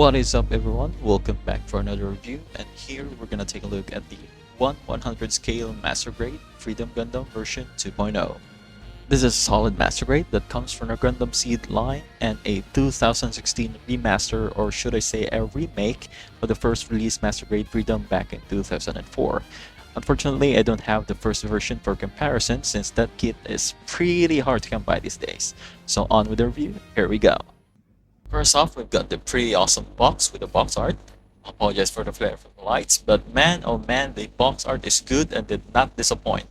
What is up everyone, welcome back for another review, and here we're gonna take a look at the 1/100 scale Master Grade Freedom Gundam version 2.0. This is a solid Master Grade that comes from a Gundam Seed line and a 2016 remaster, or should I say a remake, of the first released Master Grade Freedom back in 2004. Unfortunately, I don't have the first version for comparison since that kit is pretty hard to come by these days. So on with the review, here we go. First off, we've got the pretty awesome box with the box art. Apologize for the flare from the lights, but man oh man, the box art is good and did not disappoint.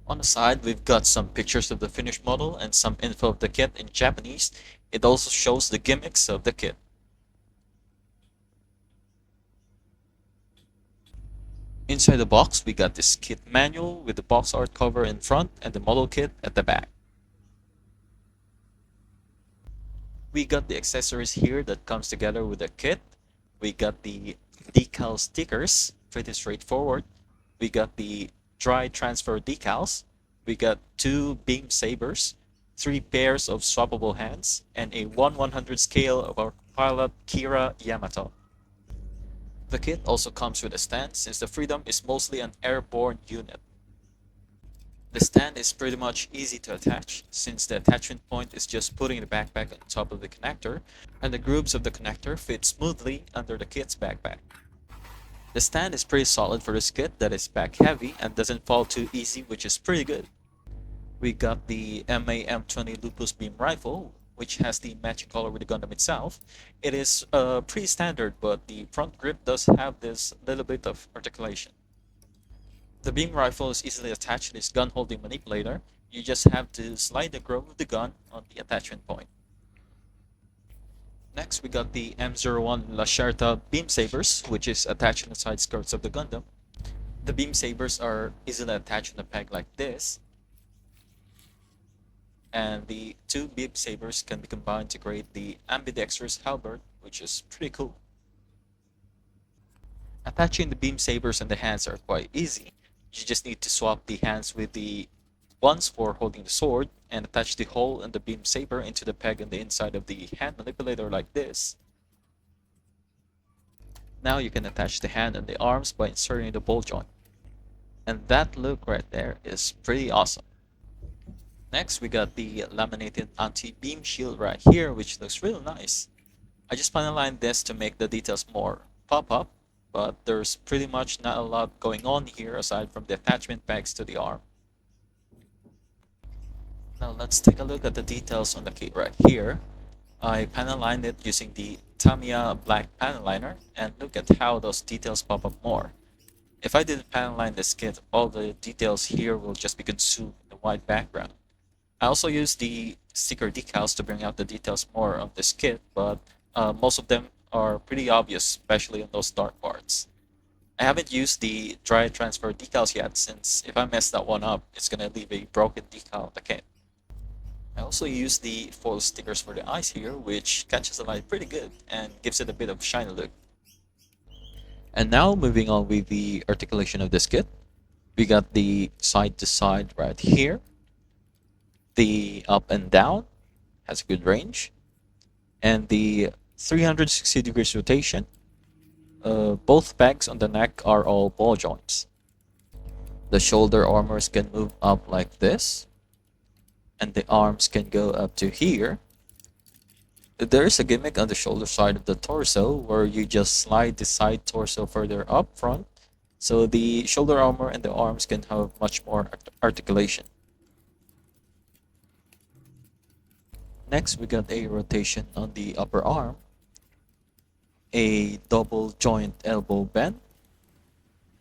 On the side, we've got some pictures of the finished model and some info of the kit in Japanese. It also shows the gimmicks of the kit. Inside the box, we got this kit manual with the box art cover in front and the model kit at the back. We got the accessories here that comes together with the kit. We got the decal stickers, pretty straightforward. We got the dry transfer decals. We got 2 beam sabers, 3 pairs of swappable hands, and a 1/100 scale of our pilot Kira Yamato. The kit also comes with a stand since the Freedom is mostly an airborne unit. The stand is pretty much easy to attach since the attachment point is just putting the backpack on top of the connector, and the grooves of the connector fit smoothly under the kit's backpack. The stand is pretty solid for this kit that is back heavy and doesn't fall too easy, which is pretty good. We got the MAM-20 Lupus Beam Rifle, which has the matching color with the Gundam itself. It is pretty standard, but the front grip does have this little bit of articulation. The beam rifle is easily attached to this gun holding manipulator. You just have to slide the grove of the gun on the attachment point. Next, we got the M01 Lacerta beam sabers, which is attached to the side skirts of the Gundam. The beam sabers are easily attached on a peg like this, and the 2 beam sabers can be combined to create the ambidextrous halberd, which is pretty cool. Attaching the beam sabers and the hands are quite easy. You just need to swap the hands with the ones for holding the sword and attach the hole in the beam saber into the peg on the inside of the hand manipulator like this. Now you can attach the hand and the arms by inserting the ball joint. And that look right there is pretty awesome. Next, we got the laminated anti-beam shield right here, which looks really nice. I just panellined this to make the details more pop up, but there's pretty much not a lot going on here aside from the attachment pegs to the arm. Now let's take a look at the details on the kit right here. I panellined it using the Tamiya black panel liner, and look at how those details pop up more. If I didn't panelline this kit, all the details here will just be consumed in the white background. I also used the sticker decals to bring out the details more of this kit, but most of them are pretty obvious, especially on those dark parts. I haven't used the dry transfer decals yet, since if I mess that one up, it's gonna leave a broken decal on the kit. I also used the foil stickers for the eyes here, which catches the light pretty good and gives it a bit of shiny look. And now moving on with the articulation of this kit, we got the side to side right here. The up and down has a good range, and the 360 degrees rotation. Both pegs on the neck are all ball joints. The shoulder armors can move up like this, and the arms can go up to here. There is a gimmick on the shoulder side of the torso where you just slide the side torso further up front, so the shoulder armor and the arms can have much more articulation. Next, we got a rotation on the upper arm, a double joint elbow bend.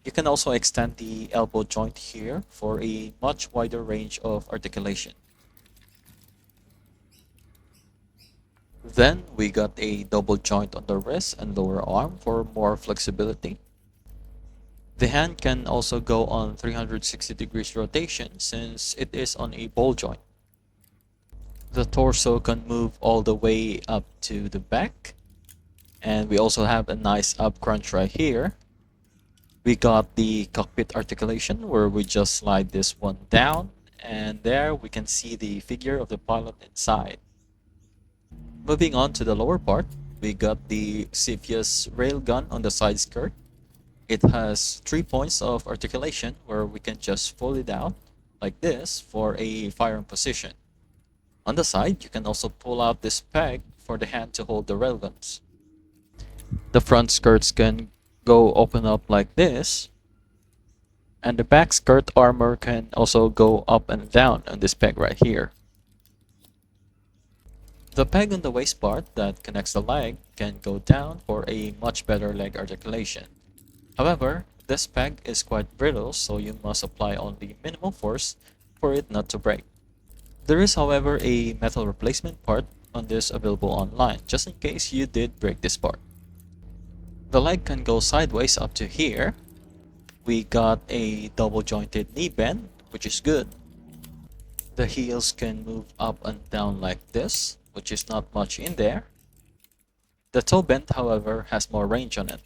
You can also extend the elbow joint here for a much wider range of articulation. Then we got a double joint on the wrist and lower arm for more flexibility. The hand can also go on 360 degrees rotation since it is on a ball joint. The torso can move all the way up to the back, and we also have a nice up crunch right here. We got the cockpit articulation where we just slide this one down, and there we can see the figure of the pilot inside. Moving on to the lower part, we got the Cepheus railgun on the side skirt. It has 3 points of articulation where we can just fold it out like this for a firing position. On the side, you can also pull out this peg for the hand to hold the railguns. The front skirts can go open up like this, and the back skirt armor can also go up and down on this peg right here. The peg on the waist part that connects the leg can go down for a much better leg articulation. However, this peg is quite brittle, so you must apply only minimum force for it not to break. There is, however, a metal replacement part on this available online, just in case you did break this part. The leg can go sideways up to here. We got a double jointed knee bend, which is good. The heels can move up and down like this, which is not much in there. The toe bend, however, has more range on it.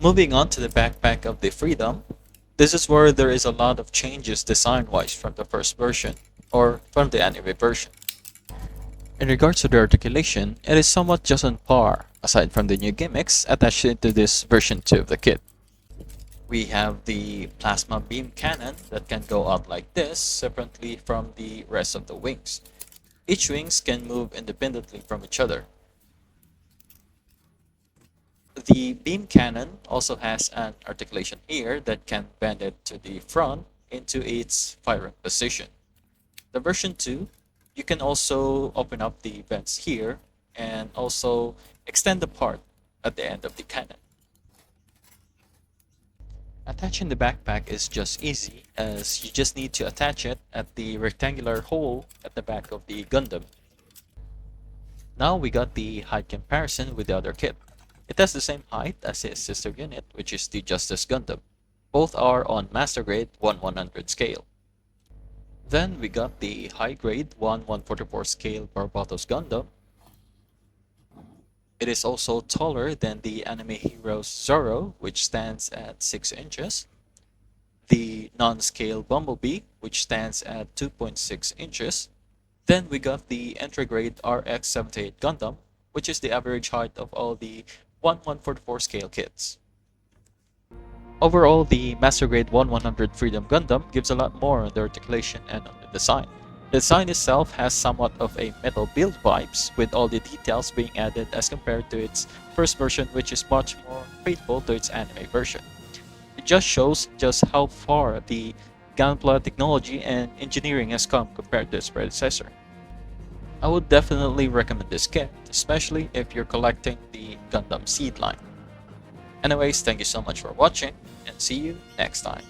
Moving on to the backpack of the Freedom, this is where there is a lot of changes design-wise from the first version, or from the anime version. In regards to the articulation, it is somewhat just on par, aside from the new gimmicks attached into this version 2 of the kit. We have the plasma beam cannon that can go out like this, separately from the rest of the wings. Each wings can move independently from each other. The beam cannon also has an articulation here that can bend it to the front into its firing position. The version 2, you can also open up the vents here and also extend the part at the end of the cannon. Attaching the backpack is just easy, as you just need to attach it at the rectangular hole at the back of the Gundam. Now we got the height comparison with the other kit. It has the same height as its sister unit, which is the Justice Gundam. Both are on Master Grade 1/100 scale. Then we got the High Grade 1/144 scale Barbatos Gundam. It is also taller than the anime hero Zoro, which stands at 6 inches. The non-scale Bumblebee, which stands at 2.6 inches. Then we got the entry grade RX-78 Gundam, which is the average height of all the 1/144 scale kits. Overall, the Master Grade 1/100 Freedom Gundam gives a lot more on the articulation and on the design. The design itself has somewhat of a metal build vibes, with all the details being added as compared to its first version, which is much more faithful to its anime version. It just shows just how far the Gunpla technology and engineering has come compared to its predecessor. I would definitely recommend this kit, especially if you're collecting the Gundam Seed line. Anyways, thank you so much for watching, and see you next time.